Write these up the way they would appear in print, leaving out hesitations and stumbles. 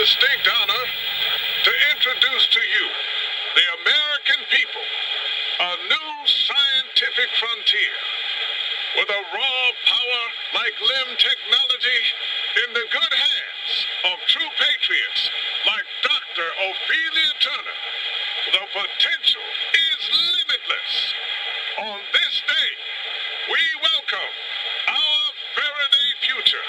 distinct honor to introduce to you, the American people, a new scientific frontier with a raw power like limb technology in the good hands of true patriots like Dr. Ophelia Turner. The potential is limitless. On this day, we welcome our Faraday future.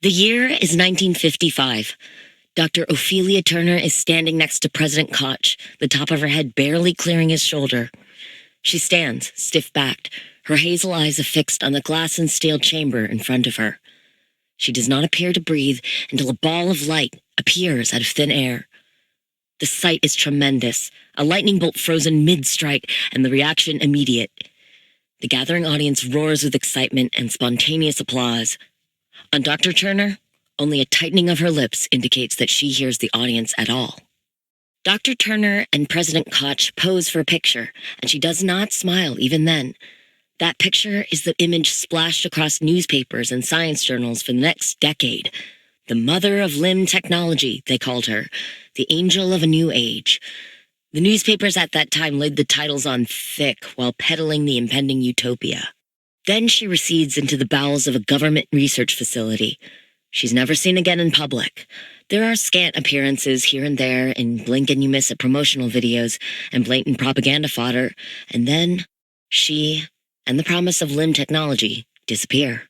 The year is 1955. Dr. Ophelia Turner is standing next to President Koch, the top of her head barely clearing his shoulder. She stands, stiff-backed, her hazel eyes affixed on the glass and steel chamber in front of her. She does not appear to breathe until a ball of light appears out of thin air. The sight is tremendous, a lightning bolt frozen mid-strike, and the reaction immediate. The gathering audience roars with excitement and spontaneous applause. On Dr. Turner, only a tightening of her lips indicates that she hears the audience at all. Dr. Turner and President Koch pose for a picture, and she does not smile even then. That picture is the image splashed across newspapers and science journals for the next decade. The mother of limb technology, they called her, the angel of a new age. The newspapers at that time laid the titles on thick while peddling the impending utopia. Then she recedes into the bowels of a government research facility. She's never seen again in public. There are scant appearances here and there in blink-and-you-miss-it promotional videos and blatant propaganda fodder, and then she and the promise of limb technology disappear.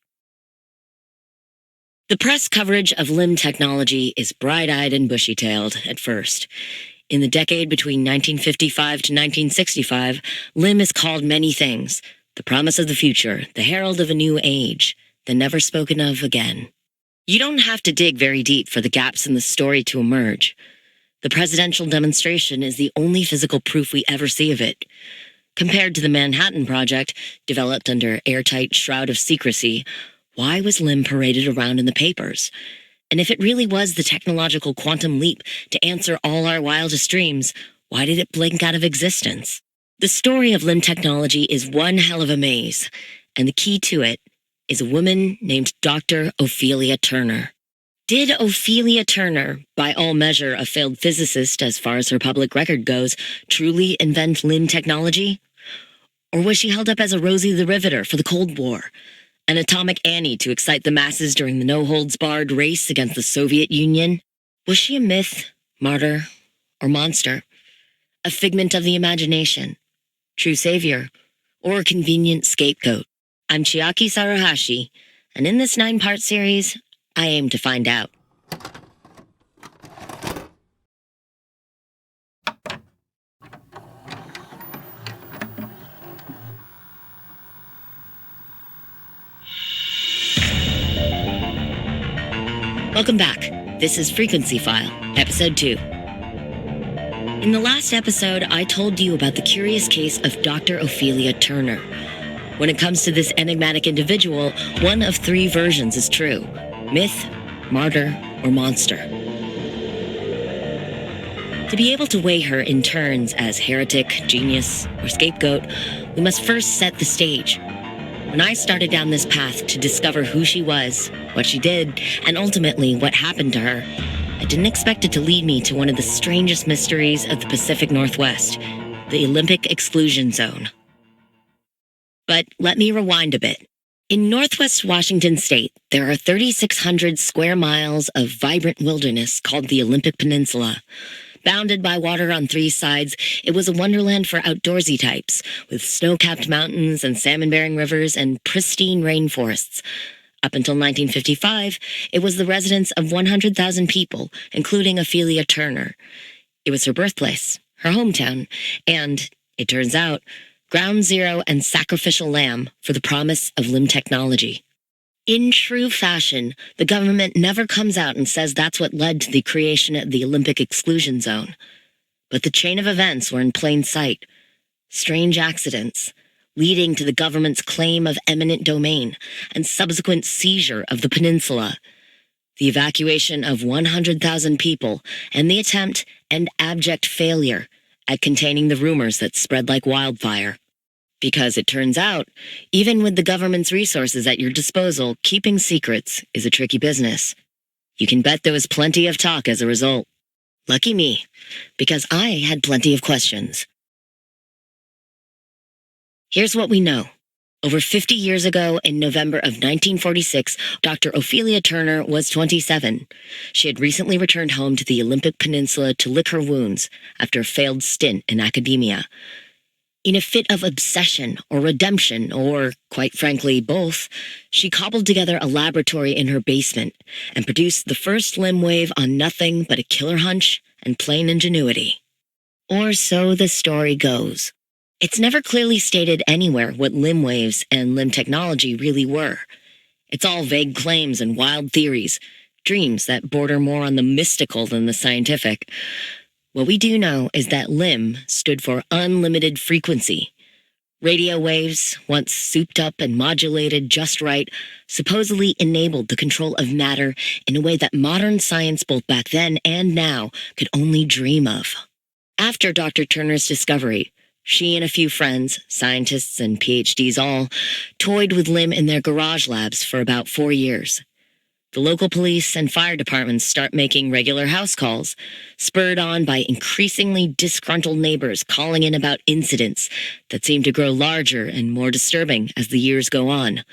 The press coverage of limb technology is bright-eyed and bushy-tailed at first. In the decade between 1955 to 1965, limb is called many things: the promise of the future, the herald of a new age, then never spoken of again. You don't have to dig very deep for the gaps in the story to emerge. The presidential demonstration is the only physical proof we ever see of it. Compared to the Manhattan Project, developed under airtight shroud of secrecy, why was limb paraded around in the papers? And if it really was the technological quantum leap to answer all our wildest dreams, why did it blink out of existence? The story of limb technology is one hell of a maze, and the key to it is a woman named Dr. Ophelia Turner. Did Ophelia Turner, by all measure a failed physicist as far as her public record goes, truly invent limb technology? Or was she held up as a Rosie the Riveter for the Cold War, an Atomic Annie to excite the masses during the no-holds-barred race against the Soviet Union? Was she a myth, martyr, or monster? A figment of the imagination? True savior, or a convenient scapegoat? I'm Chiaki Saruhashi, and in this 9-part series, I aim to find out. Welcome back. This is Frequency File, Episode 2. In the last episode, I told you about the curious case of Dr. Ophelia Turner. When it comes to this enigmatic individual, one of 3 versions is true: myth, martyr, or monster. To be able to weigh her in turns as heretic, genius, or scapegoat, we must first set the stage. When I started down this path to discover who she was, what she did, and ultimately what happened to her, I didn't expect it to lead me to one of the strangest mysteries of the Pacific Northwest, the Olympic Exclusion Zone. But let me rewind a bit. In Northwest Washington State, there are 3,600 square miles of vibrant wilderness called the Olympic Peninsula. Bounded by water on 3 sides, it was a wonderland for outdoorsy types, with snow-capped mountains and salmon-bearing rivers and pristine rainforests. Up until 1955, it was the residence of 100,000 people, including Ophelia Turner. It was her birthplace, her hometown, and, it turns out, ground zero and sacrificial lamb for the promise of limb technology. In true fashion, the government never comes out and says that's what led to the creation of the Olympic Exclusion Zone. But the chain of events were in plain sight. Strange accidents, leading to the government's claim of eminent domain and subsequent seizure of the peninsula. the evacuation of 100,000 people, and the attempt and abject failure at containing the rumors that spread like wildfire. Because it turns out, even with the government's resources at your disposal, keeping secrets is a tricky business. You can bet there was plenty of talk as a result. Lucky me, because I had plenty of questions. Here's what we know. Over 50 years ago, in November of 1946, Dr. Ophelia Turner was 27. She had recently returned home to the Olympic Peninsula to lick her wounds after a failed stint in academia. In a fit of obsession or redemption, or, quite frankly, both, she cobbled together a laboratory in her basement and produced the first limb wave on nothing but a killer hunch and plain ingenuity. Or so the story goes. It's never clearly stated anywhere what limb waves and limb technology really were. It's all vague claims and wild theories, dreams that border more on the mystical than the scientific. What we do know is that limb stood for unlimited frequency. Radio waves, once souped up and modulated just right, supposedly enabled the control of matter in a way that modern science both back then and now could only dream of. After Dr. Turner's discovery, she and a few friends, scientists and PhDs all, toyed with limb in their garage labs for about 4 years. The local police and fire departments start making regular house calls, spurred on by increasingly disgruntled neighbors calling in about incidents that seem to grow larger and more disturbing as the years go on.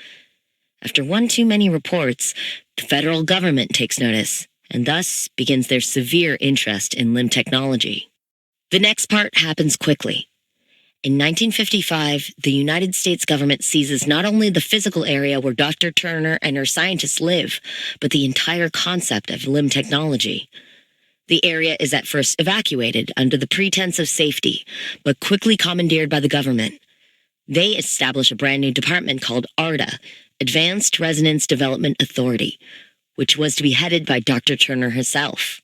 After one too many reports, the federal government takes notice, and thus begins their severe interest in limb technology. The next part happens quickly. In 1955, the United States government seizes not only the physical area where Dr. Turner and her scientists live, but the entire concept of limb technology. The area is at first evacuated under the pretense of safety, but quickly commandeered by the government. They establish a brand new department called ARDA, Advanced Resonance Development Authority, which was to be headed by Dr. Turner herself.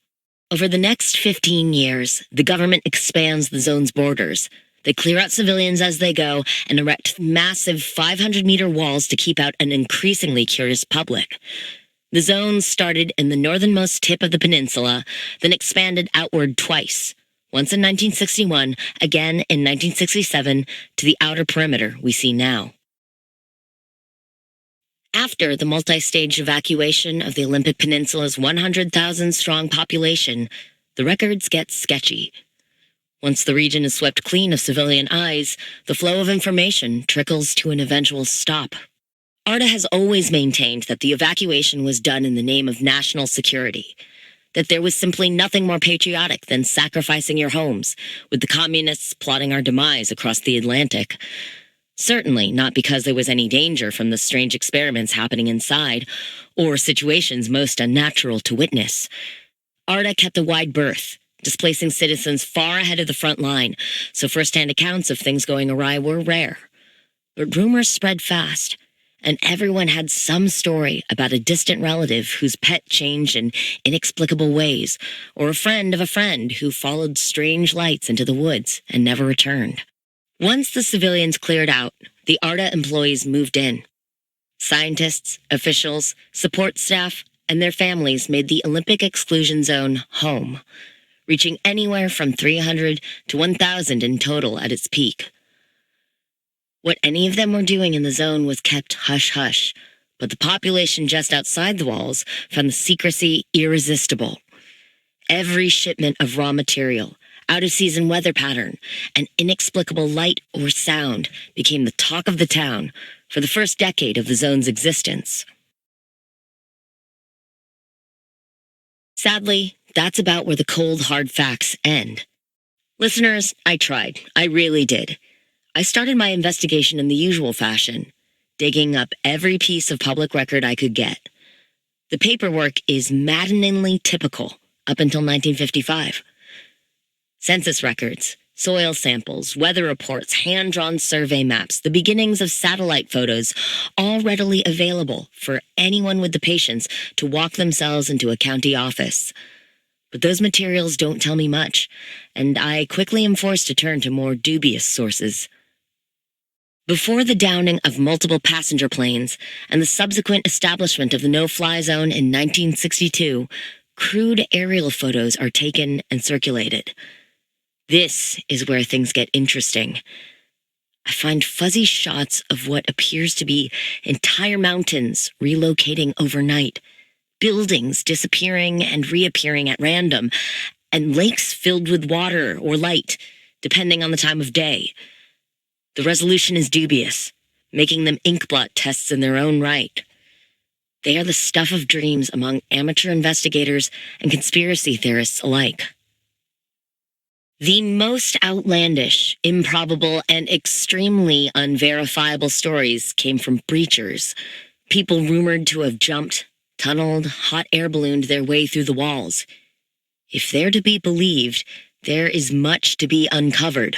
Over the next 15 years, the government expands the zone's borders. They clear out civilians as they go and erect massive 500-meter walls to keep out an increasingly curious public. The zone started in the northernmost tip of the peninsula, then expanded outward twice, once in 1961, again in 1967, to the outer perimeter we see now. After the multi-stage evacuation of the Olympic Peninsula's 100,000-strong population, the records get sketchy. Once the region is swept clean of civilian eyes, the flow of information trickles to an eventual stop. ARDA has always maintained that the evacuation was done in the name of national security, that there was simply nothing more patriotic than sacrificing your homes, with the communists plotting our demise across the Atlantic. Certainly not because there was any danger from the strange experiments happening inside, or situations most unnatural to witness. ARDA kept a wide berth, displacing citizens far ahead of the front line, so first-hand accounts of things going awry were rare. But rumors spread fast, and everyone had some story about a distant relative whose pet changed in inexplicable ways, or a friend of a friend who followed strange lights into the woods and never returned. Once the civilians cleared out, the ARDA employees moved in. Scientists, officials, support staff, and their families made the Olympic exclusion zone home, reaching anywhere from 300 to 1,000 in total at its peak. What any of them were doing in the zone was kept hush-hush, but the population just outside the walls found the secrecy irresistible. Every shipment of raw material, out-of-season weather pattern, and inexplicable light or sound became the talk of the town for the first decade of the zone's existence. Sadly, that's about where the cold, hard facts end. Listeners, I tried. I really did. I started my investigation in the usual fashion, digging up every piece of public record I could get. The paperwork is maddeningly typical up until 1955. Census records, soil samples, weather reports, hand-drawn survey maps, the beginnings of satellite photos, all readily available for anyone with the patience to walk themselves into a county office. But those materials don't tell me much, and I quickly am forced to turn to more dubious sources. Before the downing of multiple passenger planes and the subsequent establishment of the no-fly zone in 1962, crude aerial photos are taken and circulated. This is where things get interesting. I find fuzzy shots of what appears to be entire mountains relocating overnight, buildings disappearing and reappearing at random, and lakes filled with water or light, depending on the time of day. The resolution is dubious, making them inkblot tests in their own right. They are the stuff of dreams among amateur investigators and conspiracy theorists alike. The most outlandish, improbable, and extremely unverifiable stories came from breachers, people rumored to have jumped, tunneled, hot air ballooned their way through the walls. If they're to be believed, there is much to be uncovered.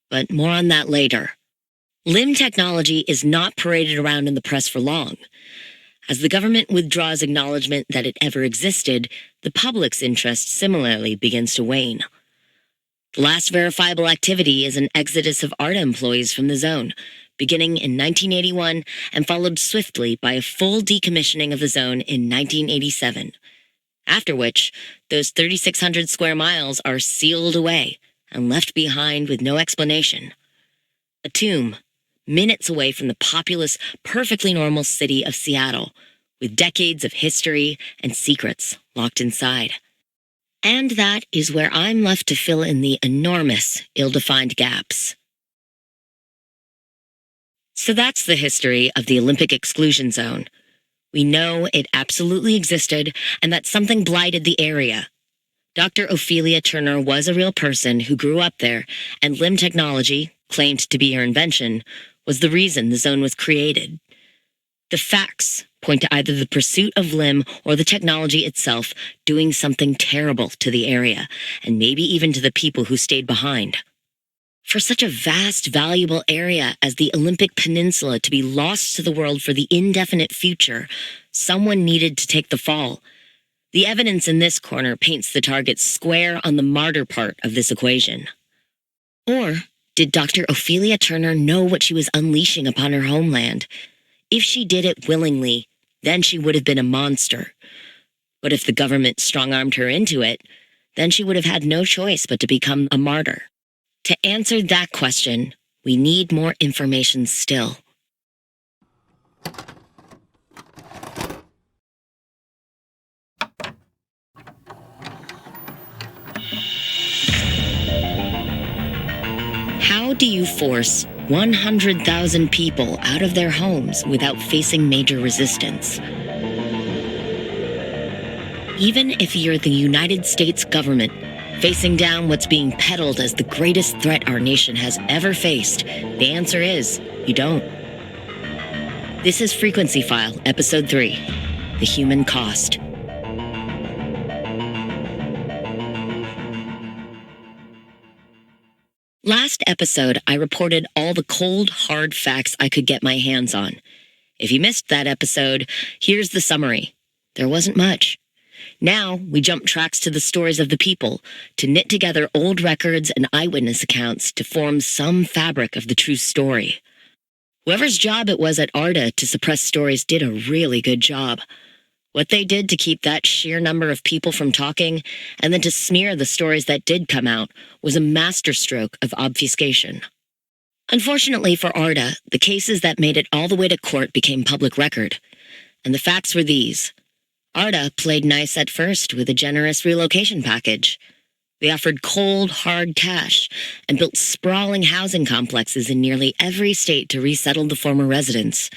But more on that later. LIM technology is not paraded around in the press for long. As the government withdraws acknowledgement that it ever existed, the public's interest similarly begins to wane. The last verifiable activity is an exodus of ARDA employees from the zone, beginning in 1981 and followed swiftly by a full decommissioning of the zone in 1987. After which, those 3,600 square miles are sealed away and left behind with no explanation. A tomb, minutes away from the populous, perfectly normal city of Seattle, with decades of history and secrets locked inside. And that is where I'm left to fill in the enormous, ill-defined gaps. So that's the history of the Olympic exclusion zone. We know it absolutely existed and that something blighted the area. Dr. Ophelia Turner was a real person who grew up there, and LIM technology, claimed to be her invention, was the reason the zone was created. The facts point to either the pursuit of LIM or the technology itself doing something terrible to the area, and maybe even to the people who stayed behind. For such a vast, valuable area as the Olympic Peninsula to be lost to the world for the indefinite future, someone needed to take the fall. The evidence in this corner paints the target square on the Martyr part of this equation. Or did Dr. Ophelia Turner know what she was unleashing upon her homeland? If she did it willingly, then she would have been a monster. But if the government strong-armed her into it, then she would have had no choice but to become a martyr. To answer that question, we need more information still. How do you force 100,000 people out of their homes without facing major resistance? Even if you're the United States government, facing down what's being peddled as the greatest threat our nation has ever faced, the answer is, you don't. This is Frequency File, Episode 3, The Human Cost. Last episode, I reported all the cold, hard facts I could get my hands on. If you missed that episode, here's the summary. There wasn't much. Now, we jump tracks to the stories of the people, to knit together old records and eyewitness accounts to form some fabric of the true story. Whoever's job it was at ARDA to suppress stories did a really good job. What they did to keep that sheer number of people from talking, and then to smear the stories that did come out, was a masterstroke of obfuscation. Unfortunately for ARDA, the cases that made it all the way to court became public record. And the facts were these. ARDA played nice at first with a generous relocation package. They offered cold, hard cash and built sprawling housing complexes in nearly every state to resettle the former residents.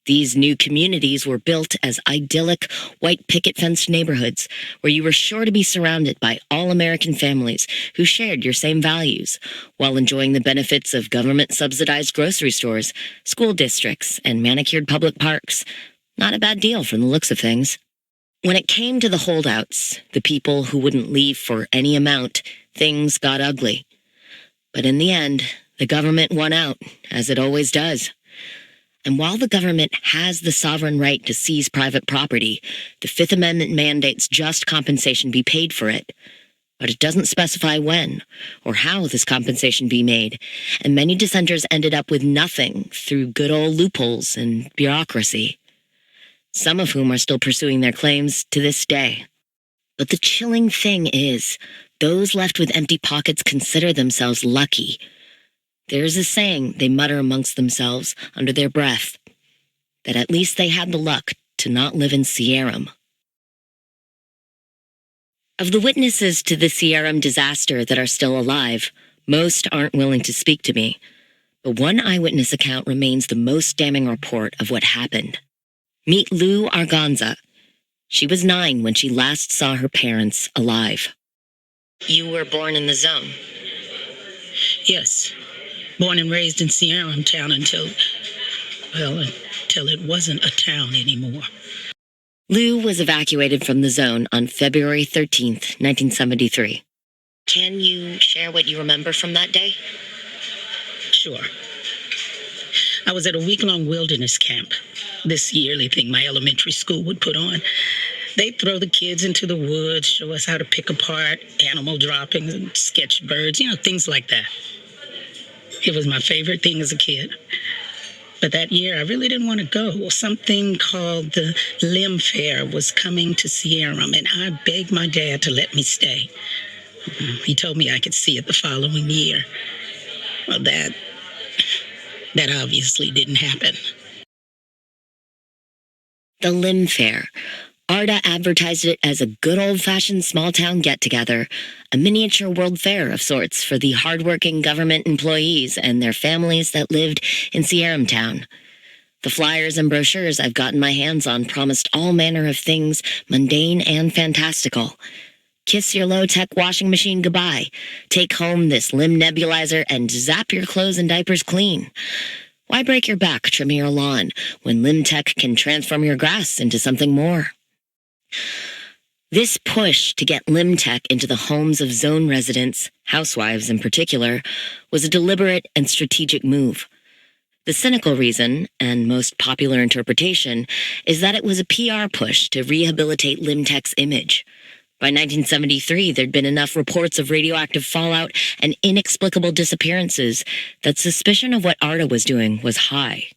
These new communities were built as idyllic, white picket-fenced neighborhoods where you were sure to be surrounded by all-American families who shared your same values, while enjoying the benefits of government-subsidized grocery stores, school districts, and manicured public parks. Not a bad deal from the looks of things. When it came to the holdouts, the people who wouldn't leave for any amount, things got ugly. But in the end, the government won out, as it always does. And while the government has the sovereign right to seize private property, the Fifth Amendment mandates just compensation be paid for it. but it doesn't specify when or how this compensation be made, and many dissenters ended up with nothing through good old loopholes and bureaucracy, some of whom are still pursuing their claims to this day. But the chilling thing is, those left with empty pockets consider themselves lucky. There's a saying they mutter amongst themselves under their breath, that at least they had the luck to not live in Sierram. Of the witnesses to the Sierram disaster that are still alive, most aren't willing to speak to me, but one eyewitness account remains the most damning report of what happened. Meet Lou Arganza. She was 9 when she last saw her parents alive. You were born in the zone? Yes. Born and raised in Sierram town until it wasn't a town anymore. Lou was evacuated from the zone on February 13th, 1973. Can you share what you remember from that day? Sure. I was at a week-long wilderness camp, this yearly thing my elementary school would put on. They'd throw the kids into the woods, show us how to pick apart animal droppings and sketch birds, things like that. It was my favorite thing as a kid. But that year, I really didn't want to go. Something called the Limb Fair was coming to Sierram, and I begged my dad to let me stay. He told me I could see it the following year. Well, that obviously didn't happen. The Limb Fair. Arda advertised it as a good old-fashioned small-town get-together, a miniature world fair of sorts for the hardworking government employees and their families that lived in Sierram town. The flyers and brochures I've gotten my hands on promised all manner of things mundane and fantastical. Kiss your low-tech washing machine goodbye, take home this limb nebulizer, and zap your clothes and diapers clean. Why break your back trimming your lawn when Limb Tech can transform your grass into something more? This push to get Limb Tech into the homes of zone residents, housewives in particular, was a deliberate and strategic move. The cynical reason, and most popular interpretation, is that it was a PR push to rehabilitate Limb Tech's image. By 1973, there'd been enough reports of radioactive fallout and inexplicable disappearances that suspicion of what Arda was doing was high.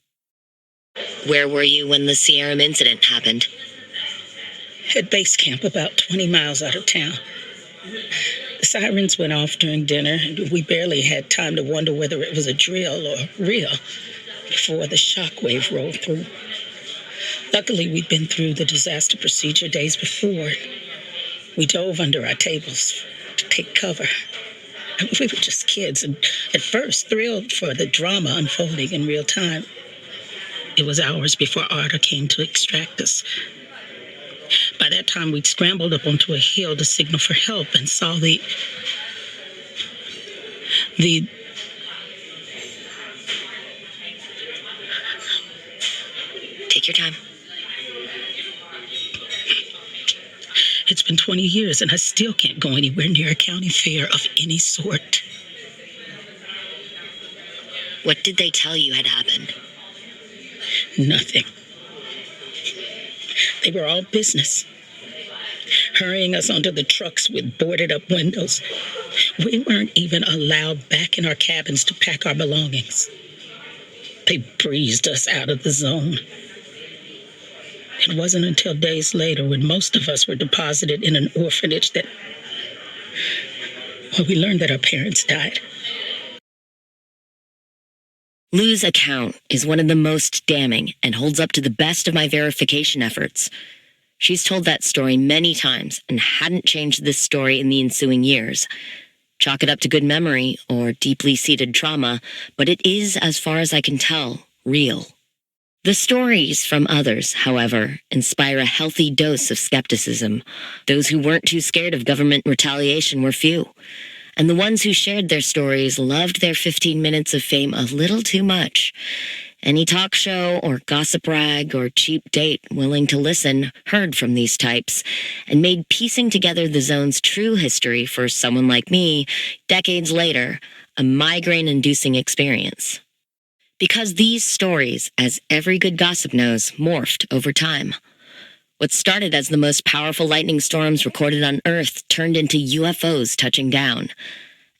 Where were you when the Sierram incident happened? At base camp about 20 miles out of town. The sirens went off during dinner, and we barely had time to wonder whether it was a drill or real before the shockwave rolled through. Luckily, we'd been through the disaster procedure days before. We dove under our tables to take cover. We were just kids, and at first thrilled for the drama unfolding in real time. It was hours before Arda came to extract us. By that time, we'd scrambled up onto a hill to signal for help and saw the... Take your time. It's been 20 years, and I still can't go anywhere near a county fair of any sort. What did they tell you had happened? Nothing. They were all business, hurrying us onto the trucks with boarded-up windows. We weren't even allowed back in our cabins to pack our belongings. They breezed us out of the zone. It wasn't until days later, when most of us were deposited in an orphanage, that we learned that our parents died. Lou's account is one of the most damning and holds up to the best of my verification efforts. She's told that story many times and hadn't changed this story in the ensuing years. Chalk it up to good memory or deeply seated trauma, but it is, as far as I can tell, real. The stories from others, however, inspire a healthy dose of skepticism. Those who weren't too scared of government retaliation were few. And the ones who shared their stories loved their 15 minutes of fame a little too much. Any talk show or gossip rag or cheap date willing to listen heard from these types and made piecing together the zone's true history for someone like me, decades later, a migraine-inducing experience. Because these stories, as every good gossip knows, morphed over time. What started as the most powerful lightning storms recorded on Earth turned into UFOs touching down.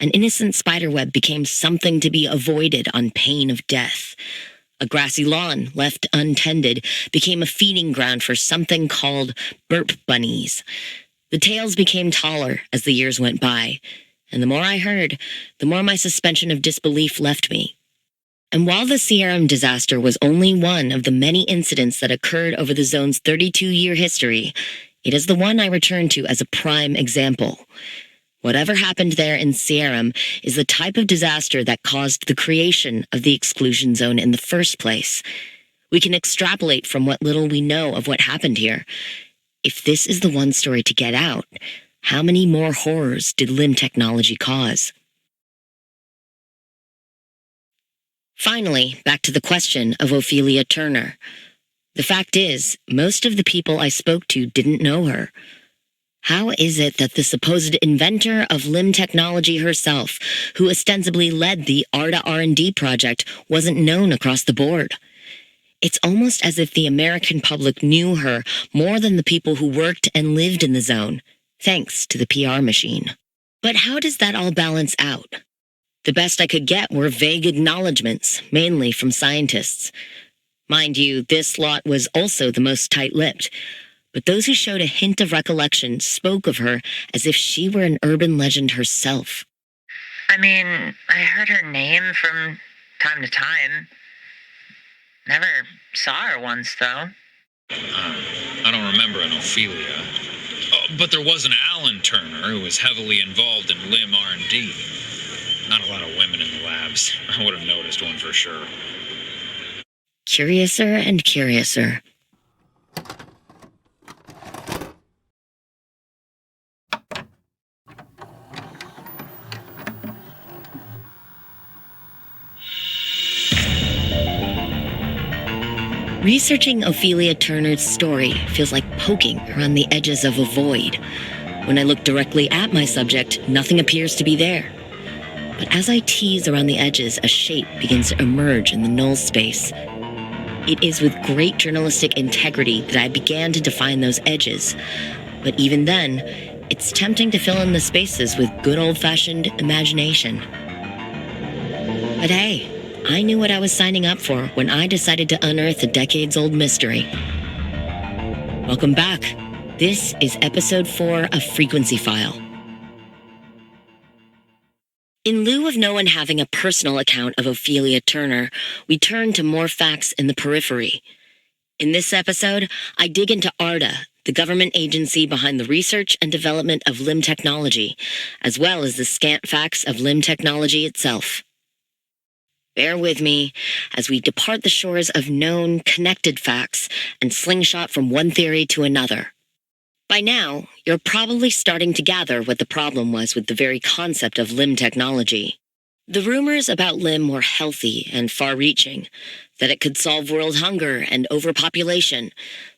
An innocent spiderweb became something to be avoided on pain of death. A grassy lawn, left untended, became a feeding ground for something called burp bunnies. The tales became taller as the years went by, and the more I heard, the more my suspension of disbelief left me. And while the Sierra disaster was only one of the many incidents that occurred over the zone's 32-year history, it is the one I return to as a prime example. Whatever happened there in Sierra is the type of disaster that caused the creation of the exclusion zone in the first place. We can extrapolate from what little we know of what happened here. If this is the one story to get out, how many more horrors did LIM technology cause? Finally, back to the question of Ophelia Turner. The fact is, most of the people I spoke to didn't know her. How is it that the supposed inventor of LIM technology herself, who ostensibly led the ARDA R&D project, wasn't known across the board? It's almost as if the American public knew her more than the people who worked and lived in the zone, thanks to the PR machine. But how does that all balance out? The best I could get were vague acknowledgments, mainly from scientists. Mind you, this lot was also the most tight-lipped, but those who showed a hint of recollection spoke of her as if she were an urban legend herself. I mean, I heard her name from time to time. Never saw her once, though. I don't remember an Ophelia. But there was an Alan Turner who was heavily involved in LIM R&D. Not a lot of women in the labs. I would have noticed one for sure. Curiouser and curiouser. Researching Ophelia Turner's story feels like poking around the edges of a void. When I look directly at my subject, nothing appears to be there. But as I tease around the edges, a shape begins to emerge in the null space. It is with great journalistic integrity that I began to define those edges. But even then, it's tempting to fill in the spaces with good old-fashioned imagination. But hey, I knew what I was signing up for when I decided to unearth a decades-old mystery. Welcome back. This is episode 4 of Frequency File. In lieu of no one having a personal account of Ophelia Turner, we turn to more facts in the periphery. In this episode, I dig into ARDA, the government agency behind the research and development of LIM technology, as well as the scant facts of LIM technology itself. Bear with me as we depart the shores of known, connected facts and slingshot from one theory to another. By now, you're probably starting to gather what the problem was with the very concept of LIM technology. The rumors about LIM were healthy and far-reaching, that it could solve world hunger and overpopulation,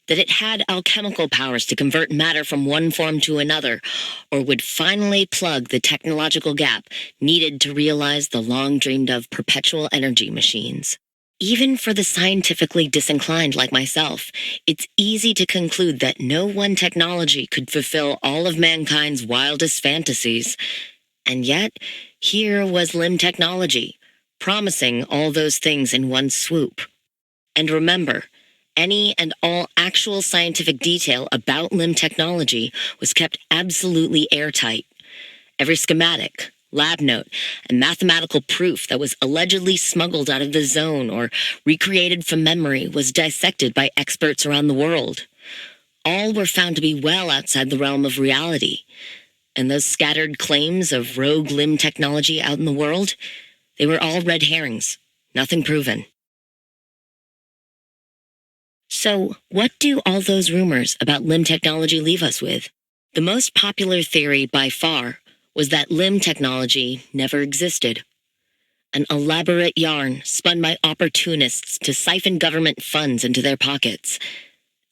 that it had alchemical powers to convert matter from one form to another, or would finally plug the technological gap needed to realize the long-dreamed-of perpetual energy machines. Even for the scientifically disinclined like myself, it's easy to conclude that no one technology could fulfill all of mankind's wildest fantasies. And yet, here was LIM technology, promising all those things in one swoop. And remember, any and all actual scientific detail about LIM technology was kept absolutely airtight. Every schematic, lab note, and mathematical proof that was allegedly smuggled out of the zone or recreated from memory was dissected by experts around the world. All were found to be well outside the realm of reality. And those scattered claims of rogue LIM technology out in the world, they were all red herrings, nothing proven. So, what do all those rumors about LIM technology leave us with? The most popular theory by far was that LIM technology never existed. An elaborate yarn spun by opportunists to siphon government funds into their pockets.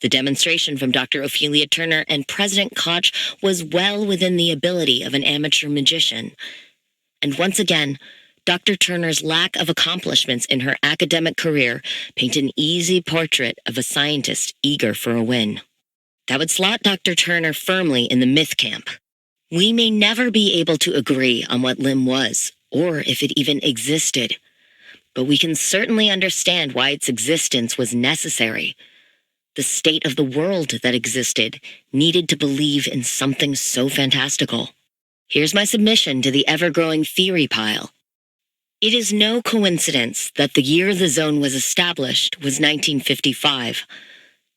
The demonstration from Dr. Ophelia Turner and President Koch was well within the ability of an amateur magician. And once again, Dr. Turner's lack of accomplishments in her academic career paint an easy portrait of a scientist eager for a win. That would slot Dr. Turner firmly in the myth camp. We may never be able to agree on what LIM was, or if it even existed, but we can certainly understand why its existence was necessary. The state of the world that existed needed to believe in something so fantastical. Here's my submission to the ever-growing theory pile. It is no coincidence that the year the zone was established was 1955.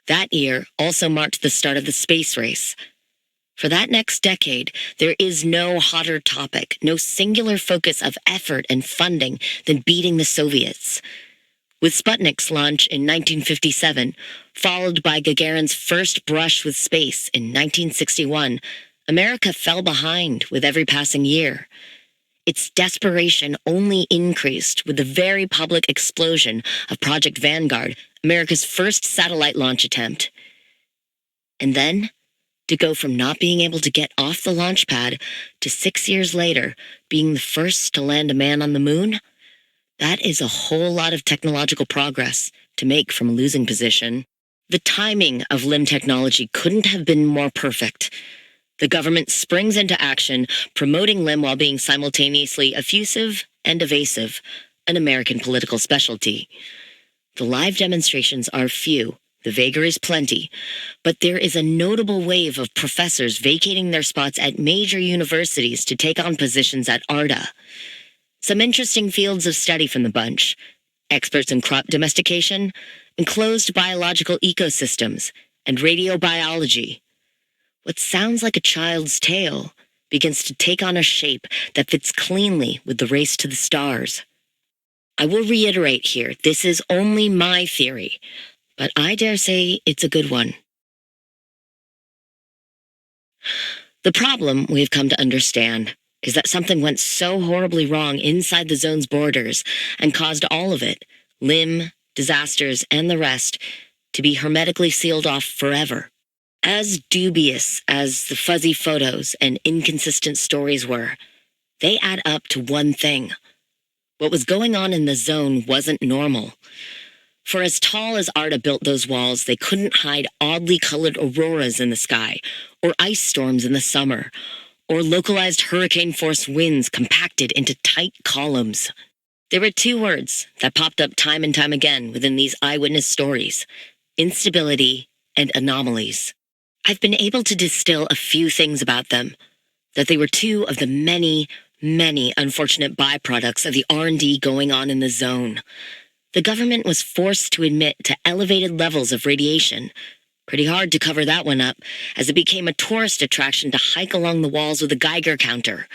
That year also marked the start of the space race. For that next decade, there is no hotter topic, no singular focus of effort and funding than beating the Soviets. With Sputnik's launch in 1957, followed by Gagarin's first brush with space in 1961, America fell behind with every passing year. Its desperation only increased with the very public explosion of Project Vanguard, America's first satellite launch attempt. And then, to go from not being able to get off the launch pad to 6 years later being the first to land a man on the moon, that is a whole lot of technological progress to make from a losing position. The timing of LIM technology couldn't have been more perfect. The government springs into action, promoting LIM while being simultaneously effusive and evasive, an American political specialty. The live demonstrations are few, the vagaries plenty, but there is a notable wave of professors vacating their spots at major universities to take on positions at ARDA. Some interesting fields of study from the bunch: experts in crop domestication, enclosed biological ecosystems, and radiobiology. What sounds like a child's tale begins to take on a shape that fits cleanly with the race to the stars. I will reiterate here, this is only my theory, but I dare say it's a good one. The problem we've come to understand is that something went so horribly wrong inside the zone's borders and caused all of it, LIM, disasters, and the rest, to be hermetically sealed off forever. As dubious as the fuzzy photos and inconsistent stories were, they add up to one thing. What was going on in the zone wasn't normal. For as tall as Arda built those walls, they couldn't hide oddly colored auroras in the sky, or ice storms in the summer, or localized hurricane-force winds compacted into tight columns. There were two words that popped up time and time again within these eyewitness stories: instability and anomalies. I've been able to distill a few things about them, that they were two of the many, many unfortunate byproducts of the R&D going on in the zone. The government was forced to admit to elevated levels of radiation. Pretty hard to cover that one up, as it became a tourist attraction to hike along the walls with a Geiger counter.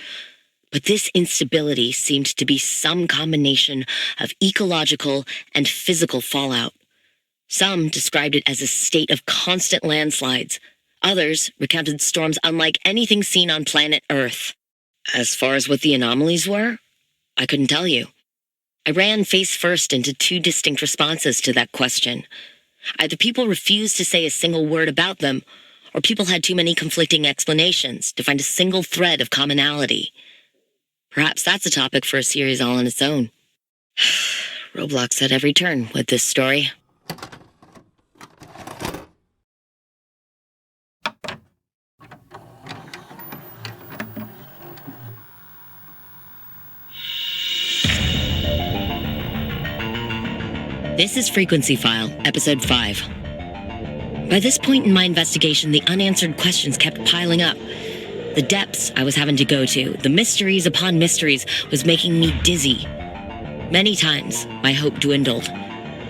But this instability seemed to be some combination of ecological and physical fallout. Some described it as a state of constant landslides. Others recounted storms unlike anything seen on planet Earth. As far as what the anomalies were, I couldn't tell you. I ran face first into two distinct responses to that question. Either people refused to say a single word about them, or people had too many conflicting explanations to find a single thread of commonality. Perhaps that's a topic for a series all on its own. Roblox at every turn with this story. This is Frequency File, Episode 5. By this point in my investigation, the unanswered questions kept piling up. The depths I was having to go to, the mysteries upon mysteries, was making me dizzy. Many times, my hope dwindled.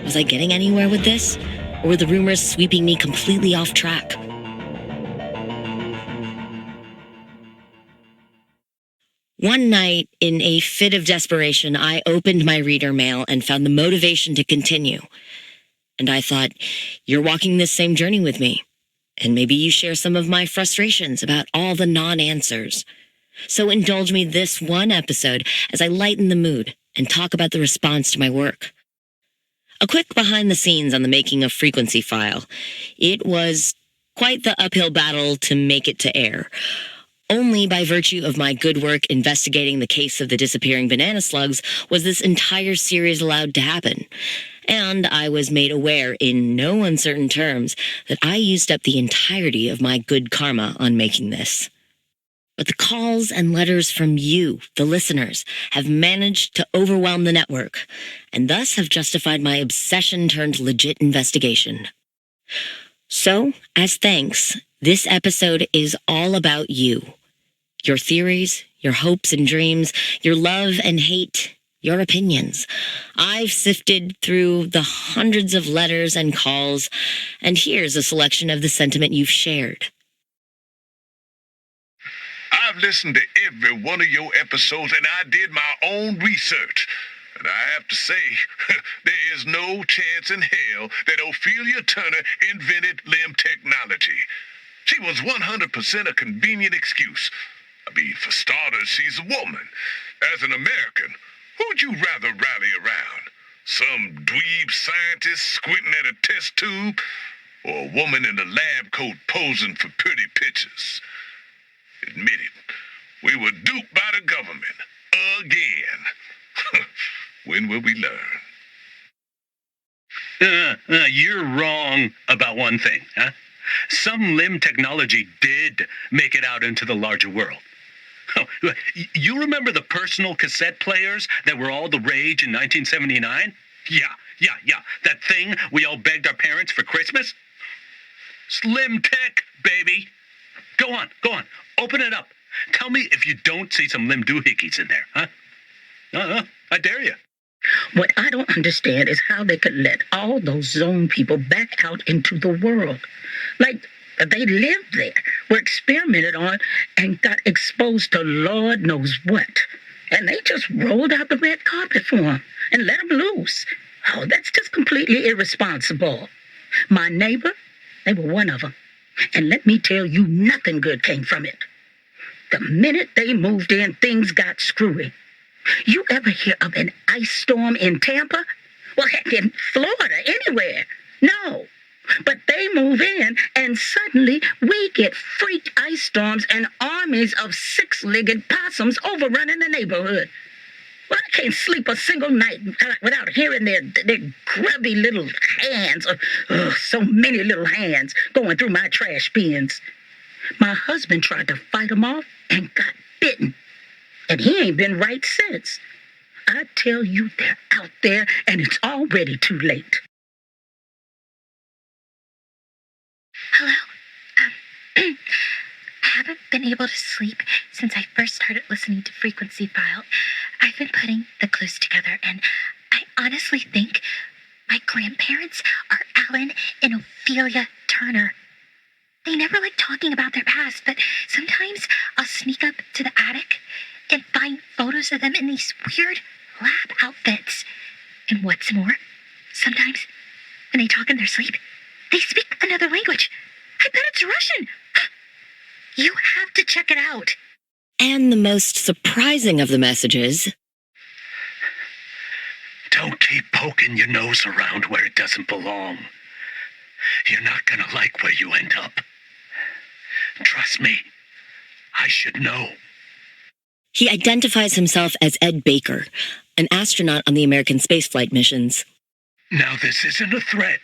Was I getting anywhere with this? Or were the rumors sweeping me completely off track? One night, in a fit of desperation, I opened my reader mail and found the motivation to continue. And I thought, you're walking this same journey with me, and maybe you share some of my frustrations about all the non-answers. So indulge me this one episode as I lighten the mood and talk about the response to my work. A quick behind the scenes on the making of Frequency File. It was quite the uphill battle to make it to air. Only by virtue of my good work investigating the case of the disappearing banana slugs was this entire series allowed to happen. And I was made aware in no uncertain terms that I used up the entirety of my good karma on making this. But the calls and letters from you, the listeners, have managed to overwhelm the network, and thus have justified my obsession-turned-legit investigation. So, as thanks, this episode is all about you. Your theories, your hopes and dreams, your love and hate, your opinions. I've sifted through the hundreds of letters and calls, and here's a selection of the sentiment you've shared. I've listened to every one of your episodes, and I did my own research. And I have to say, there is no chance in hell that Ophelia Turner invented limb technology. She was 100% a convenient excuse. I mean, for starters, she's a woman. As an American, who'd you rather rally around? Some dweeb scientist squinting at a test tube? Or a woman in a lab coat posing for pretty pictures? Admit it, we were duped by the government. Again. When will we learn? You're wrong about one thing, huh? Some limb technology did make it out into the larger world. Oh, you remember the personal cassette players that were all the rage in 1979? Yeah. That thing we all begged our parents for Christmas? Slim tech, baby. Go on. Open it up. Tell me if you don't see some limb doohickeys in there, huh? I dare you. What I don't understand is how they could let all those zone people back out into the world. Like, they lived there, were experimented on, and got exposed to Lord knows what. And they just rolled out the red carpet for them and let them loose. Oh, that's just completely irresponsible. My neighbor, they were one of them. And let me tell you, nothing good came from it. The minute they moved in, things got screwy. You ever hear of an ice storm in Tampa? Well, heck, in Florida, anywhere. No. But they move in, and suddenly we get freak ice storms and armies of six-legged possums overrunning the neighborhood. Well, I can't sleep a single night without hearing their grubby little hands, so many little hands, going through my trash bins. My husband tried to fight them off and got bitten. And he ain't been right since. I tell you, they're out there, and it's already too late. Hello? I haven't been able to sleep since I first started listening to Frequency File. I've been putting the clues together, and I honestly think my grandparents are Alan and Ophelia Turner. They never like talking about their past, but sometimes I'll sneak up to the attic and find photos of them in these weird lab outfits. And what's more, sometimes when they talk in their sleep, they speak another language. I bet it's Russian. You have to check it out. And the most surprising of the messages. Don't keep poking your nose around where it doesn't belong. You're not gonna like where you end up. Trust me, I should know. He identifies himself as Ed Baker, an astronaut on the American spaceflight missions. Now, this isn't a threat.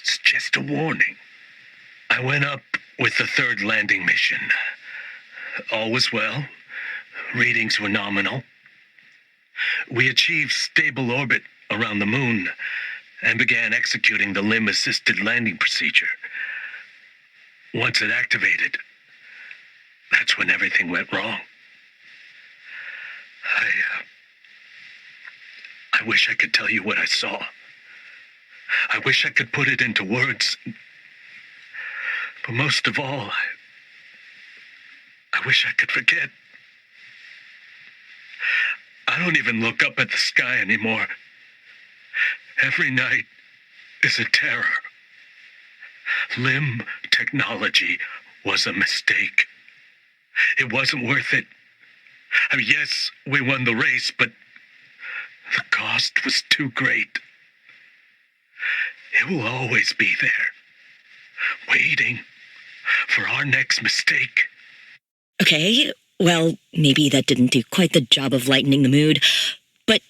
It's just a warning. I went up with the third landing mission. All was well. Readings were nominal. We achieved stable orbit around the moon and began executing the limb-assisted landing procedure. Once it activated, that's when everything went wrong. I wish I could tell you what I saw. I wish I could put it into words. But most of all, I wish I could forget. I don't even look up at the sky anymore. Every night is a terror. Limb technology was a mistake. It wasn't worth it. I mean, yes, we won the race, but the cost was too great. It will always be there, waiting for our next mistake. Okay, well, maybe that didn't do quite the job of lightening the mood, but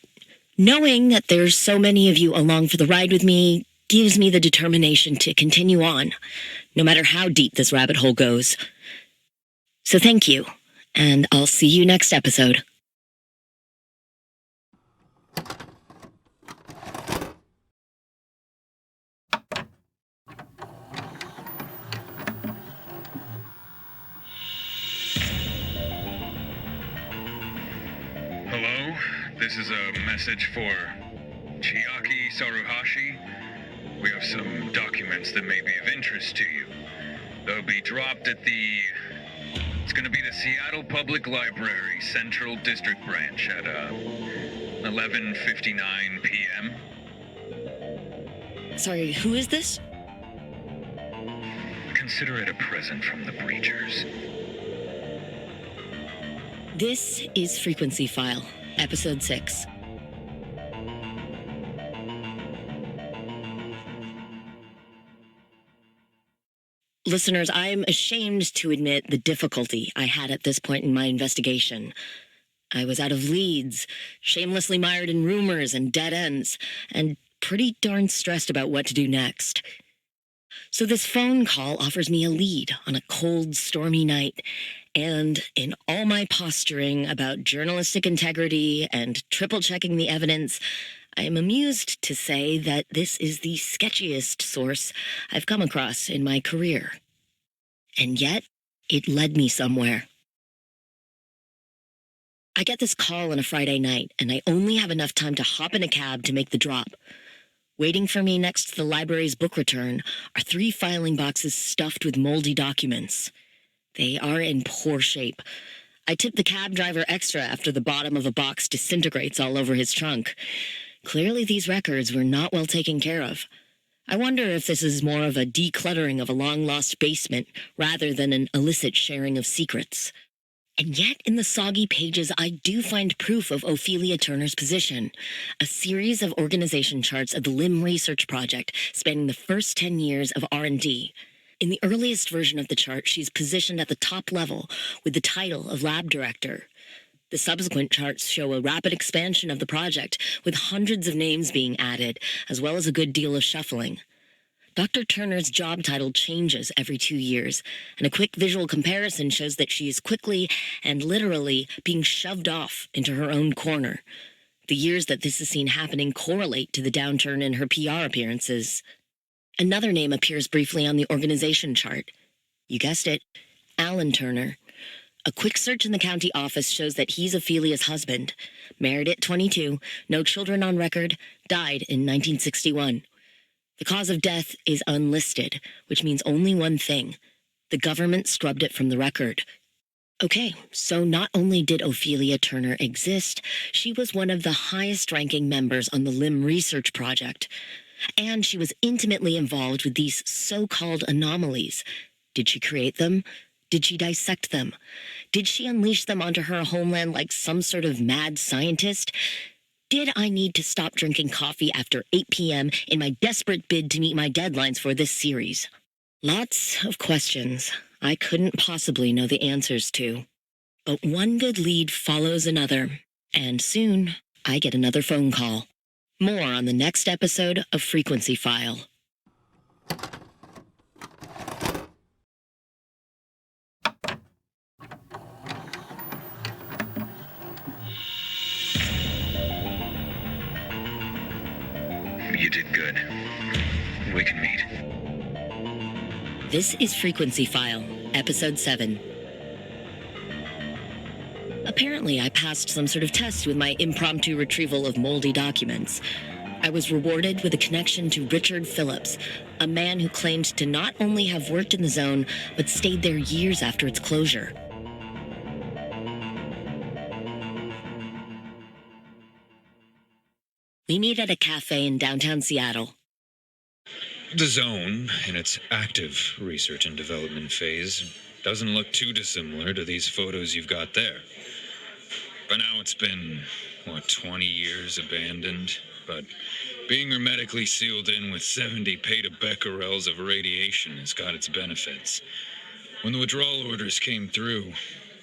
knowing that there's so many of you along for the ride with me gives me the determination to continue on, no matter how deep this rabbit hole goes. So thank you, and I'll see you next episode. Hello, this is a message for Chiaki Saruhashi. We have some documents that may be of interest to you. They'll be dropped at it's gonna be the Seattle Public Library Central District Branch at 11:59 p.m. Sorry, who is this? Consider it a present from the Breachers. This is Frequency File, Episode 6. Listeners, I'm ashamed to admit the difficulty I had at this point in my investigation. I was out of leads, shamelessly mired in rumors and dead ends, and pretty darn stressed about what to do next. So this phone call offers me a lead on a cold, stormy night, and in all my posturing about journalistic integrity and triple-checking the evidence, I am amused to say that this is the sketchiest source I've come across in my career. And yet, it led me somewhere. I get this call on a Friday night, and I only have enough time to hop in a cab to make the drop. Waiting for me next to the library's book return are 3 filing boxes stuffed with moldy documents. They are in poor shape. I tip the cab driver extra after the bottom of a box disintegrates all over his trunk. Clearly these records were not well taken care of. I wonder if this is more of a decluttering of a long-lost basement rather than an illicit sharing of secrets. And yet, in the soggy pages, I do find proof of Ophelia Turner's position. A series of organization charts of the LIM Research Project spanning the first 10 years of R&D. In the earliest version of the chart, she's positioned at the top level with the title of lab director. The subsequent charts show a rapid expansion of the project, with hundreds of names being added, as well as a good deal of shuffling. Dr. Turner's job title changes every 2 years, and a quick visual comparison shows that she is quickly and literally being shoved off into her own corner. The years that this is seen happening correlate to the downturn in her PR appearances. Another name appears briefly on the organization chart. You guessed it, Alan Turner. A quick search in the county office shows that he's Ophelia's husband. Married at 22, no children on record, died in 1961. The cause of death is unlisted, which means only one thing. The government scrubbed it from the record. Okay, so not only did Ophelia Turner exist, she was one of the highest-ranking members on the LIM Research Project. And she was intimately involved with these so-called anomalies. Did she create them? Did she dissect them? Did she unleash them onto her homeland like some sort of mad scientist? Did I need to stop drinking coffee after 8 p.m. in my desperate bid to meet my deadlines for this series? Lots of questions I couldn't possibly know the answers to. But one good lead follows another, and soon I get another phone call. More on the next episode of Frequency File. You did good. We can meet. This is Frequency File, Episode 7. Apparently, I passed some sort of test with my impromptu retrieval of moldy documents. I was rewarded with a connection to Richard Phillips, a man who claimed to not only have worked in the zone, but stayed there years after its closure. We meet at a cafe in downtown Seattle. The zone, in its active research and development phase, doesn't look too dissimilar to these photos you've got there. By now it's been, 20 years abandoned, but being hermetically sealed in with 70 petabecquerels of radiation has got its benefits. When the withdrawal orders came through,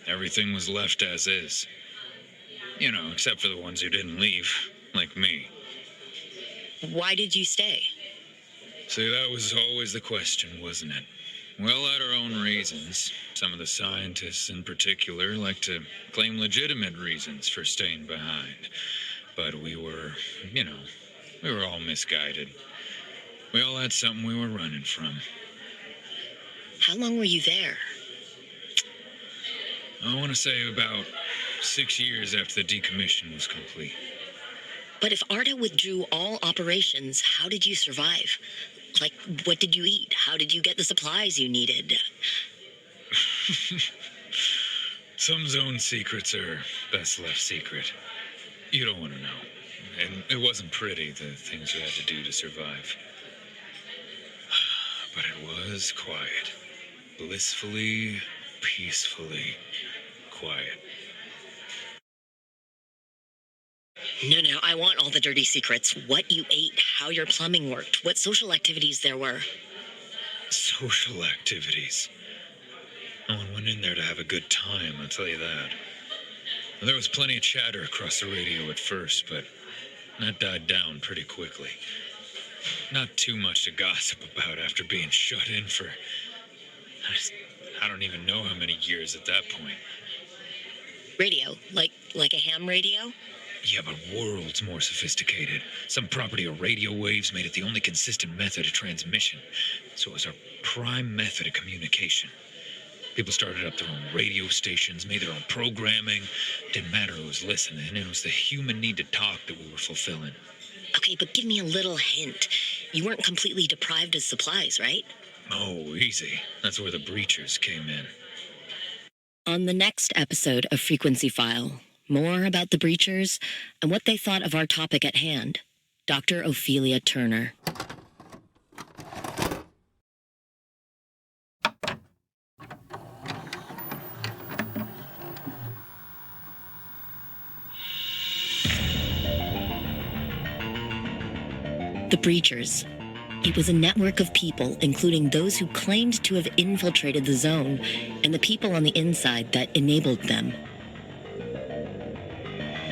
Everything was left as is. You know, except for the ones who didn't leave, like me. Why did you stay? See, that was always the question, wasn't it? We all had our own reasons. Some of the scientists in particular like to claim legitimate reasons for staying behind. But we were all misguided. We all had something we were running from. How long were you there? I want to say about 6 years after the decommission was complete. But if Arda withdrew all operations, how did you survive? Like, what did you eat? How did you get the supplies you needed? Some zone secrets are best left secret. You don't want to know. And it wasn't pretty, the things you had to do to survive. But it was quiet. Blissfully, peacefully quiet. No, I want all the dirty secrets. What you ate, how your plumbing worked, what social activities there were. Social activities. No one went in there to have a good time, I'll tell you that. There was plenty of chatter across the radio at first, but that died down pretty quickly. Not too much to gossip about after being shut in for... I don't even know how many years at that point. Radio? Like a ham radio? Yeah, but worlds more sophisticated. Some property of radio waves made it the only consistent method of transmission. So it was our prime method of communication. People started up their own radio stations, made their own programming. Didn't matter who was listening, and it was the human need to talk that we were fulfilling. Okay, but give me a little hint. You weren't completely deprived of supplies, right? Oh, easy. That's where the breachers came in. On the next episode of Frequency File, more about the breachers and what they thought of our topic at hand. Dr. Ophelia Turner. The breachers. It was a network of people, including those who claimed to have infiltrated the zone, and the people on the inside that enabled them.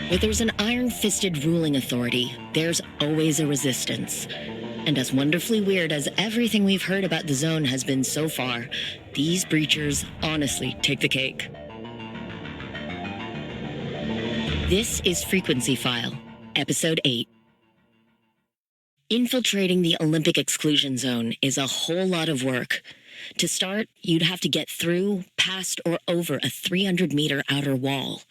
Where there's an iron-fisted ruling authority, there's always a resistance. And as wonderfully weird as everything we've heard about the zone has been so far, these breachers honestly take the cake. This is Frequency File, Episode 8. Infiltrating the Olympic exclusion zone is a whole lot of work. To start, you'd have to get through, past, or over a 300-meter outer wall.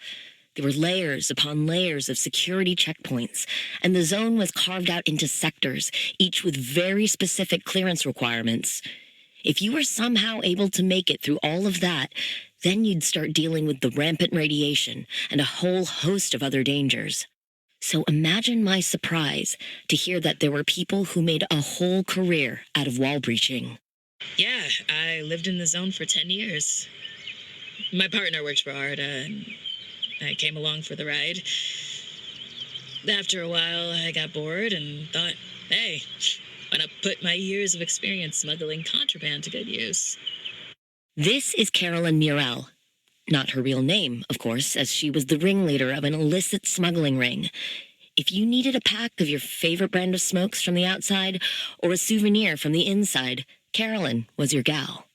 There were layers upon layers of security checkpoints, and the zone was carved out into sectors, each with very specific clearance requirements. If you were somehow able to make it through all of that, then you'd start dealing with the rampant radiation and a whole host of other dangers. So imagine my surprise to hear that there were people who made a whole career out of wall breaching. Yeah, I lived in the zone for 10 years. My partner worked for Arda, and I came along for the ride. After a while, I got bored and thought, hey, why not put my years of experience smuggling contraband to good use? This is Carolyn Murrell. Not her real name, of course, as she was the ringleader of an illicit smuggling ring. If you needed a pack of your favorite brand of smokes from the outside or a souvenir from the inside, Carolyn was your gal.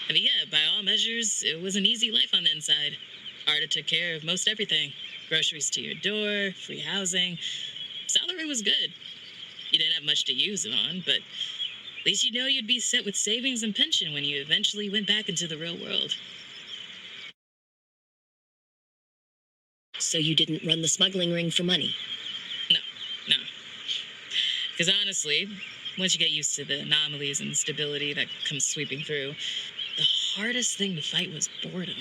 I mean, yeah, by all measures, it was an easy life on the inside. Arda took care of most everything. Groceries to your door, free housing. Salary was good. You didn't have much to use it on, but at least you know you'd be set with savings and pension when you eventually went back into the real world. So you didn't run the smuggling ring for money? No. Because honestly, once you get used to the anomalies and instability that comes sweeping through, the hardest thing to fight was boredom.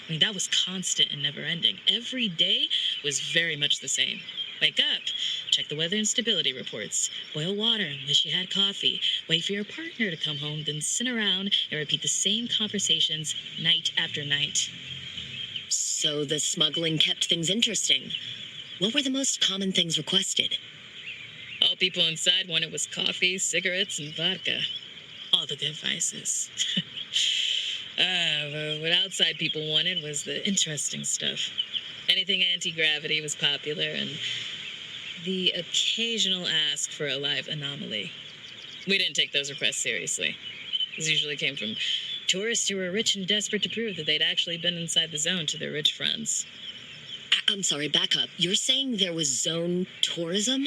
I mean, that was constant and never ending. Every day was very much the same. Wake up, check the weather and stability reports, boil water and wish you had coffee, wait for your partner to come home, then sit around and repeat the same conversations night after night. So the smuggling kept things interesting. What were the most common things requested? All people inside wanted was coffee, cigarettes, and vodka. All the good vices. What outside people wanted was the interesting stuff. Anything anti-gravity was popular, and the occasional ask for a live anomaly. We didn't take those requests seriously. These usually came from tourists who were rich and desperate to prove that they'd actually been inside the zone to their rich friends. I'm sorry, back up. You're saying there was zone tourism?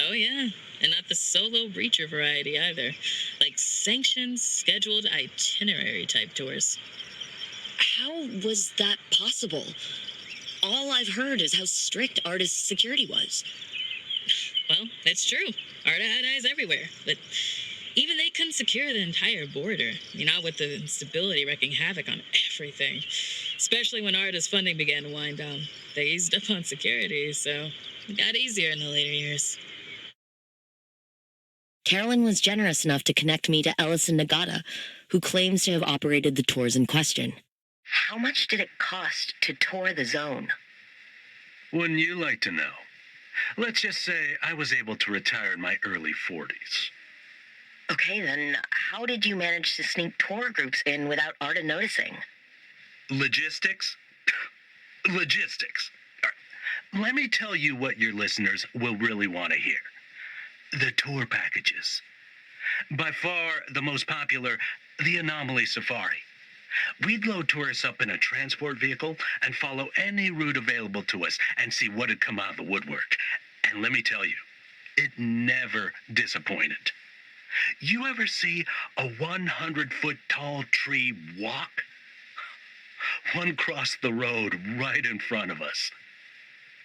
Oh, yeah. And not the solo breacher variety either. Like sanctioned, scheduled itinerary type tours. How was that possible? All I've heard is how strict artist security was. Well, it's true. Arta had eyes everywhere. But even they couldn't secure the entire border. Not with the instability wreaking havoc on everything. Especially when Arta's funding began to wind down. They eased up on security, so it got easier in the later years. Carolyn was generous enough to connect me to Ellison Nagata, who claims to have operated the tours in question. How much did it cost to tour the zone? Wouldn't you like to know? Let's just say I was able to retire in my early 40s. Okay, then how did you manage to sneak tour groups in without Arta noticing? Logistics? Logistics. Let me tell you what your listeners will really want to hear. The tour packages. By far the most popular, the Anomaly Safari. We'd load tourists up in a transport vehicle and follow any route available to us and see what had come out of the woodwork. And let me tell you, it never disappointed. You ever see a 100-foot tall tree walk? One crossed the road right in front of us.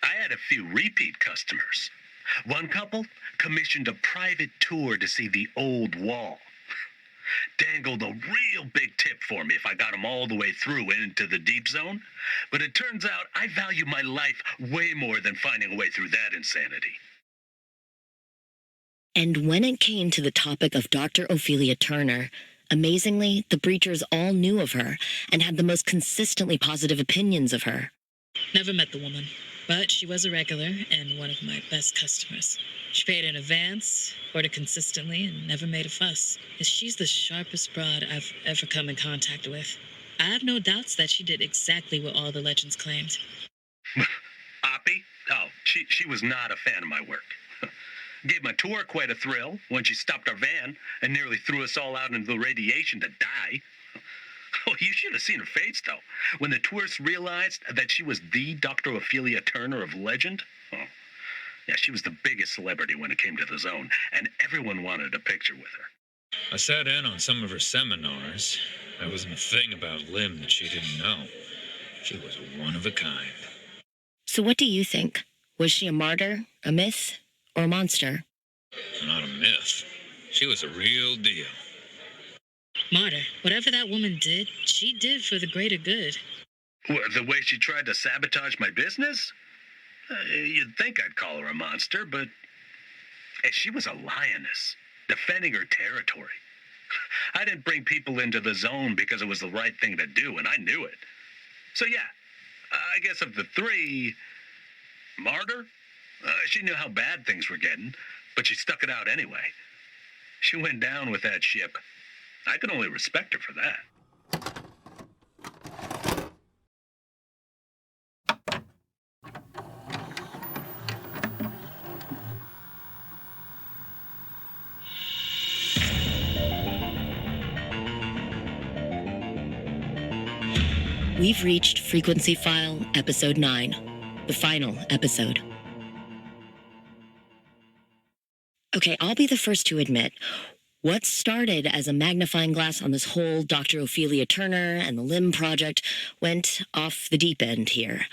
I had a few repeat customers. One couple commissioned a private tour to see the old wall. Dangled a real big tip for me if I got them all the way through and into the deep zone. But it turns out I value my life way more than finding a way through that insanity. And when it came to the topic of Dr. Ophelia Turner, amazingly, the Breachers all knew of her and had the most consistently positive opinions of her. Never met the woman, but she was a regular and one of my best customers. She paid in advance, ordered consistently, and never made a fuss. She's the sharpest broad I've ever come in contact with. I have no doubts that she did exactly what all the legends claimed. Oppie? Oh, she was not a fan of my work. Gave my tour quite a thrill when she stopped our van and nearly threw us all out into the radiation to die. Oh, you should have seen her face, though, when the tourists realized that she was the Dr. Ophelia Turner of legend. Oh, yeah, she was the biggest celebrity when it came to the zone, and everyone wanted a picture with her. I sat in on some of her seminars. There wasn't a thing about Lim that she didn't know. She was one of a kind. So what do you think? Was she a martyr, a myth, or a monster? Not a myth. She was a real deal. Martyr, whatever that woman did, she did for the greater good. What, the way she tried to sabotage my business? You'd think I'd call her a monster, but she was a lioness, defending her territory. I didn't bring people into the zone because it was the right thing to do, and I knew it. So yeah, I guess of the three, Martyr? She knew how bad things were getting, but she stuck it out anyway. She went down with that ship. I can only respect her for that. We've reached Frequency File Episode 9, the final episode. Okay, I'll be the first to admit, what started as a magnifying glass on this whole Dr. Ophelia Turner and the Lim project went off the deep end here.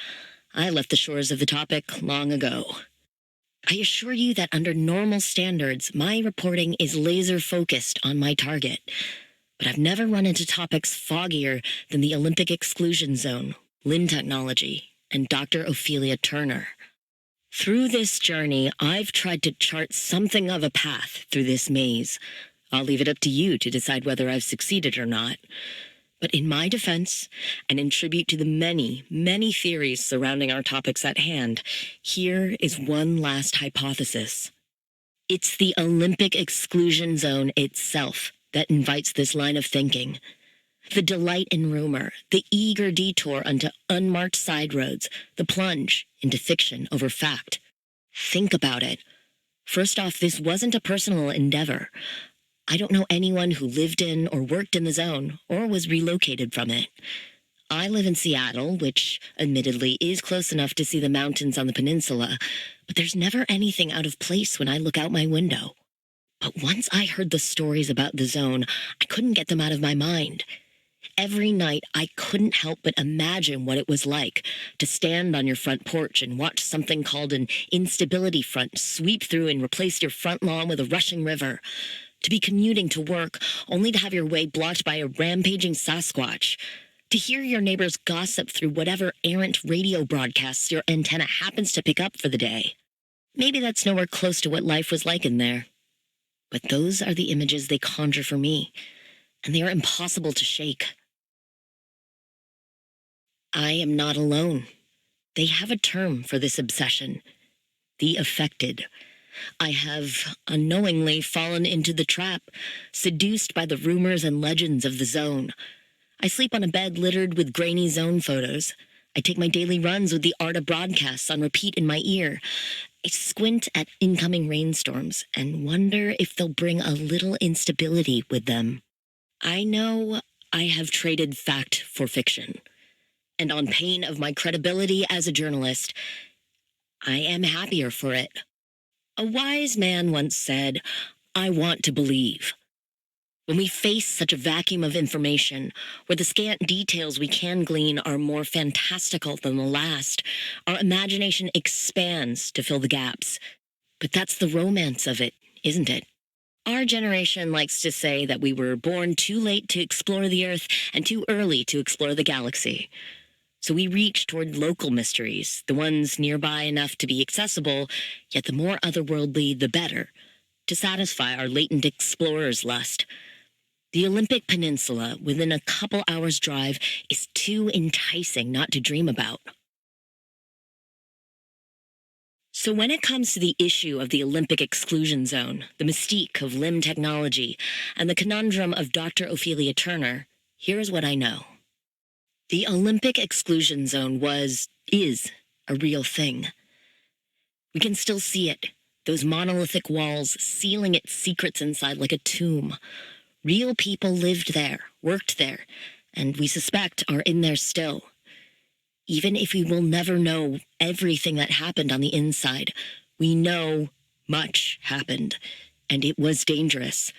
I left the shores of the topic long ago. I assure you that under normal standards, my reporting is laser-focused on my target. But I've never run into topics foggier than the Olympic exclusion zone, Lim technology, and Dr. Ophelia Turner. Through this journey, I've tried to chart something of a path through this maze. I'll leave it up to you to decide whether I've succeeded or not. But in my defense, and in tribute to the many, many theories surrounding our topics at hand, here is one last hypothesis. It's the Olympic exclusion zone itself that invites this line of thinking. The delight in rumor, the eager detour onto unmarked side roads, the plunge into fiction over fact. Think about it. First off, this wasn't a personal endeavor. I don't know anyone who lived in or worked in the zone or was relocated from it. I live in Seattle, which admittedly is close enough to see the mountains on the peninsula, but there's never anything out of place when I look out my window. But once I heard the stories about the zone, I couldn't get them out of my mind. Every night, I couldn't help but imagine what it was like to stand on your front porch and watch something called an instability front sweep through and replace your front lawn with a rushing river. To be commuting to work only to have your way blocked by a rampaging Sasquatch. To hear your neighbors gossip through whatever errant radio broadcasts your antenna happens to pick up for the day. Maybe that's nowhere close to what life was like in there. But those are the images they conjure for me, and they are impossible to shake. I am not alone. They have a term for this obsession. The affected. I have unknowingly fallen into the trap, seduced by the rumors and legends of the zone. I sleep on a bed littered with grainy zone photos. I take my daily runs with the Arda broadcasts on repeat in my ear. I squint at incoming rainstorms and wonder if they'll bring a little instability with them. I know I have traded fact for fiction. And on pain of my credibility as a journalist, I am happier for it. A wise man once said, "I want to believe." When we face such a vacuum of information, where the scant details we can glean are more fantastical than the last, our imagination expands to fill the gaps. But that's the romance of it, isn't it? Our generation likes to say that we were born too late to explore the Earth and too early to explore the galaxy. So we reach toward local mysteries, the ones nearby enough to be accessible, yet the more otherworldly, the better, to satisfy our latent explorer's lust. The Olympic Peninsula, within a couple hours' drive, is too enticing not to dream about. So when it comes to the issue of the Olympic exclusion zone, the mystique of limb technology, and the conundrum of Dr. Ophelia Turner, here's what I know. The Olympic exclusion zone is a real thing. We can still see it, those monolithic walls sealing its secrets inside like a tomb. Real people lived there, worked there, and we suspect are in there still. Even if we will never know everything that happened on the inside, we know much happened, and it was dangerous.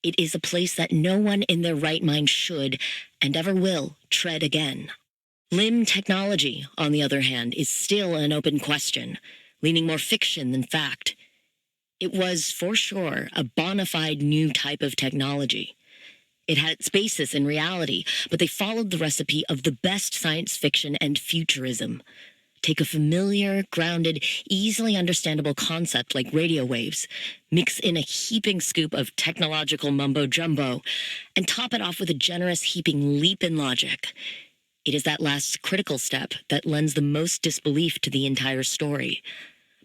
It is a place that no one in their right mind should, and ever will, tread again. Limb technology, on the other hand, is still an open question, leaning more fiction than fact. It was, for sure, a bona fide new type of technology. It had its basis in reality, but they followed the recipe of the best science fiction and futurism. Take a familiar, grounded, easily understandable concept like radio waves, mix in a heaping scoop of technological mumbo-jumbo, and top it off with a generous heaping leap in logic. It is that last critical step that lends the most disbelief to the entire story.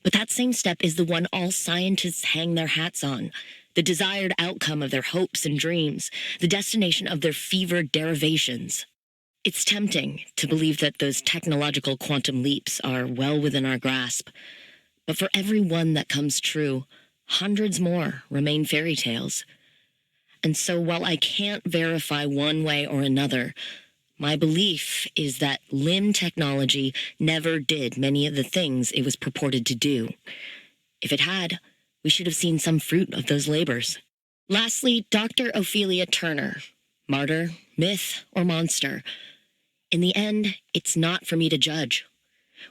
But that same step is the one all scientists hang their hats on, the desired outcome of their hopes and dreams, the destination of their fevered derivations. It's tempting to believe that those technological quantum leaps are well within our grasp. But for every one that comes true, hundreds more remain fairy tales. And so while I can't verify one way or another, my belief is that limb technology never did many of the things it was purported to do. If it had, we should have seen some fruit of those labors. Lastly, Dr. Ophelia Turner. Martyr, myth, or monster. In the end, it's not for me to judge.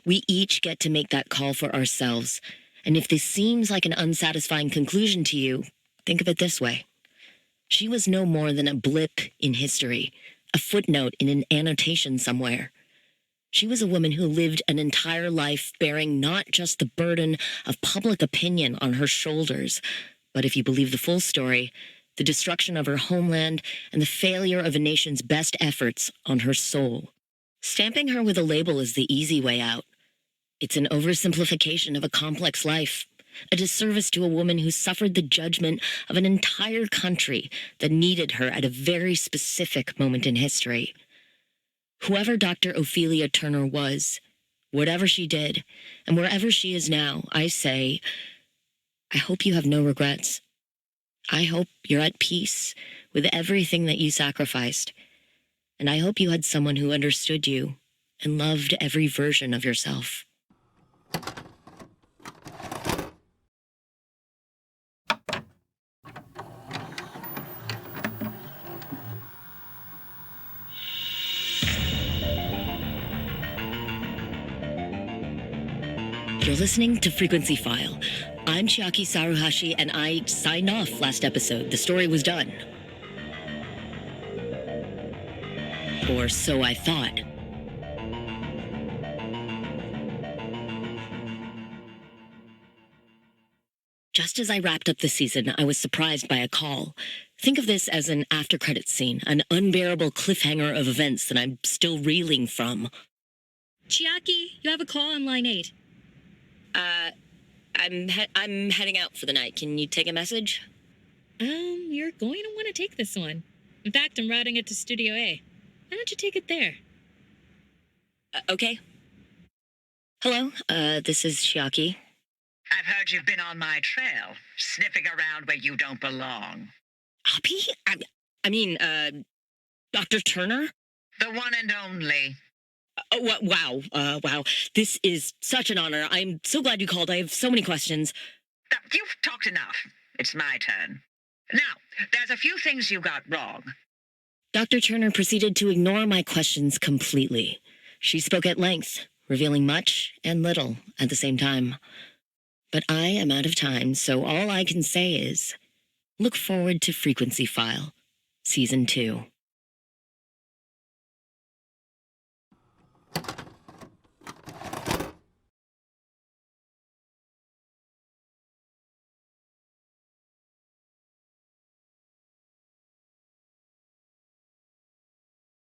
We each get to make that call for ourselves. And if this seems like an unsatisfying conclusion to you, think of it this way. She was no more than a blip in history, a footnote in an annotation somewhere. She was a woman who lived an entire life bearing not just the burden of public opinion on her shoulders, but if you believe the full story, the destruction of her homeland and the failure of a nation's best efforts on her soul. Stamping her with a label is the easy way out. It's an oversimplification of a complex life. a disservice to a woman who suffered the judgment of an entire country that needed her at a very specific moment in history. Whoever Dr. Ophelia Turner was, whatever she did, and wherever she is now, I say, I hope you have no regrets. I hope you're at peace with everything that you sacrificed. And I hope you had someone who understood you and loved every version of yourself. You're listening to Frequency File. I'm Chiaki Saruhashi, and I signed off last episode. The story was done. Or so I thought. Just as I wrapped up the season, I was surprised by a call. Think of this as an after-credits scene, an unbearable cliffhanger of events that I'm still reeling from. Chiaki, you have a call on line 8. I'm heading out for the night. Can you take a message? You're going to want to take this one. In fact, I'm routing it to Studio A. Why don't you take it there? Okay. Hello, this is Chiaki. I've heard you've been on my trail, sniffing around where you don't belong. Hoppy? I mean, Dr. Turner? The one and only. Wow. This is such an honor. I'm so glad you called. I have so many questions. You've talked enough. It's my turn. Now, there's a few things you got wrong. Dr. Turner proceeded to ignore my questions completely. She spoke at length, revealing much and little at the same time. But I am out of time, so all I can say is, look forward to Frequency File, Season 2.